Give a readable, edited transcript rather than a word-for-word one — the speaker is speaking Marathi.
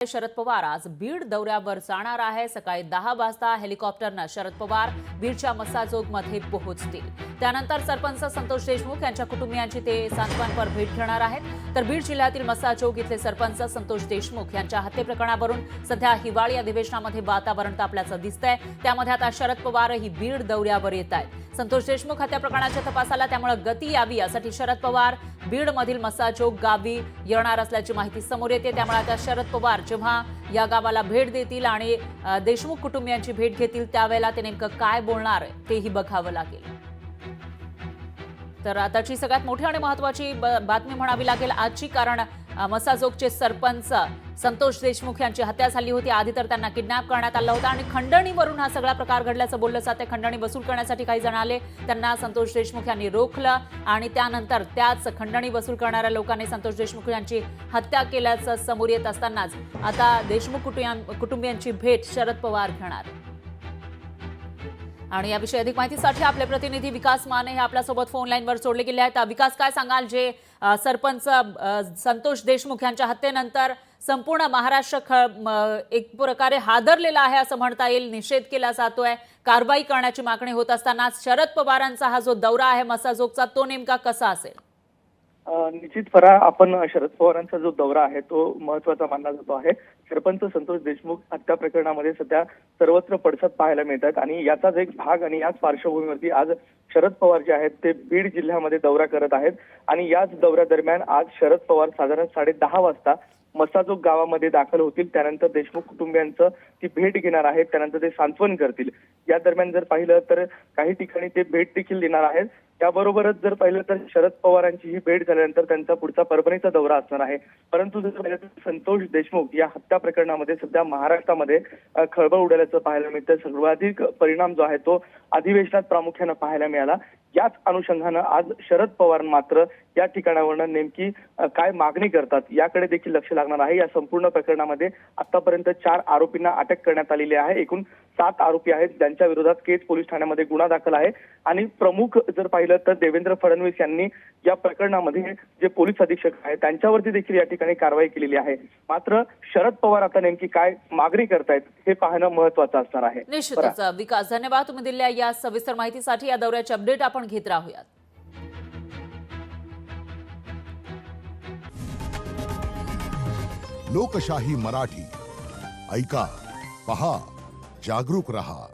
शरद पवार आज बीड दौऱ्यावर जाणार आहे। सकाळी 10 वाजता हेलिकॉप्टरनं शरद पवार बीडच्या मस्साजोगमध्ये पोहोचतील। त्यानंतर सरपंच संतोष देशमुख यांच्या कुटुंबियांची ते सांत्वनपर भेट घेणार आहेत। तर बीड जिल्ह्यातील मस्साजोग इथले सरपंच संतोष देशमुख यांच्या हत्ये प्रकरणावरून सध्या हिवाळी अधिवेशनामध्ये वातावरण तापल्याचं दिसतंय। त्यामध्ये आता शरद पवार ही बीड दौऱ्यावर येत आहेत। संतोष देशमुख हत्या प्रकरणाच्या तपासाला त्यामुळे गती यावी यासाठी शरद पवार बीडमधील मस्साजोग गावी येणार असल्याची माहिती समोर येते। त्यामुळे आता शरद पवार जेव्हा या गावाला भेट देतील आणि देशमुख कुटुंबियांची भेट घेतील त्यावेळेला ते नेमकं काय बोलणार तेही बघावं लागेल। तर आताची सगळ्यात मोठी आणि महत्त्वाची बातमी म्हणावी लागेल आजची, कारण मस्साजोगचे सरपंच संतोष देशमुख यांची हत्या झाली होती। आधी तर त्यांना किडनॅप करण्यात आलं होतं आणि खंडणीवरून हा सगळा प्रकार घडल्याचं बोललं जाते। खंडणी वसूल करण्यासाठी काही जण आले, त्यांना संतोष देशमुख यांनी रोखलं आणि त्यानंतर त्याच खंडणी वसूल करणाऱ्या लोकांनी संतोष देशमुख यांची हत्या केल्याचं समोर येत असतानाच आता देशमुख कुटुंबियांची भेट शरद पवार घेणार। आणि याविषयी अधिक माहितीसाठी आपले प्रतिनिधी विकास माने हे आपल्यासोबत फोन लाईनवर जोडले गेले आहेत। विकास, काय सांगाल, जे सरपंच संतोष देशमुख यांच्या हत्येनंतर संपूर्ण महाराष्ट्र एक प्रकारे हादरलेला आहे असं म्हणता येईल, निषेध केला जातोय, कारवाई करण्याची मागणी होत असताना शरद पवारांचा हा जो दौरा आहे मस्साजोगचा तो नेमका कसा असेल? निश्चित फरा, आपण शरद पवारांचा जो दौरा आहे तो महत्त्वाचा मानला जातो आहे। सरपंच संतोष देशमुख हत्या प्रकरणामध्ये सध्या सर्वत्र पडसाद पाहायला मिळतात आणि याचाच एक भाग आणि याच पार्श्वभूमीवरती आज शरद पवार जे आहेत ते बीड जिल्ह्यामध्ये दौरा करत आहेत आणि याच दौऱ्यादरम्यान आज शरद पवार साधारण 10:30 वाजता मस्साजोग गावामध्ये दाखल होतील। त्यानंतर देशमुख कुटुंबियांचं ती भेट घेणार आहेत, त्यानंतर ते सांत्वन करतील। या दरम्यान जर पाहिलं तर काही ठिकाणी ते भेट देखील देणार आहेत। त्याबरोबरच जर पाहिलं तर शरद पवारांची ही भेट झाल्यानंतर त्यांचा पुढचा परभणीचा दौरा असणार आहे। परंतु जर पाहिलं तर संतोष देशमुख या हत्या प्रकरणामध्ये सध्या महाराष्ट्रामध्ये खळबळ उडाल्याचं पाहायला मिळतं। सर्वाधिक परिणाम जो आहे तो अधिवेशनात प्रामुख्यानं पाहायला मिळाला। याच अनुषंगानं आज शरद पवार मात्र या ठिकाणावरून नेमकी काय मागणी करतात याकडे देखील लक्ष लागणार आहे। या संपूर्ण प्रकरणामध्ये आतापर्यंत 4 आरोपींना अटक करण्यात आलेली आहे। एकूण 7 आरोपी आहेत ज्यांच्या विरोधात केज पोलीस ठाण्यामध्ये गुन्हा दाखल आहे आणि प्रमुख जर पाहिलं तर देवेंद्र फडणवीस यांनी या प्रकरणामध्ये जे पोलीस अधीक्षक आहेत त्यांच्यावरती देखील या ठिकाणी कारवाई केलेली आहे। मात्र शरद पवार आता नेमकी काय मागणी करतायत हे पाहणं महत्त्वाचं असणार आहे। निश्चितच विकास, धन्यवाद तुम्ही दिलेल्या या सविस्तर माहितीसाठी। या दौऱ्याचे अपडेट आपण घेत राहूयात। लोकशाही मराठी ऐका, पहा, जागरूक रहा।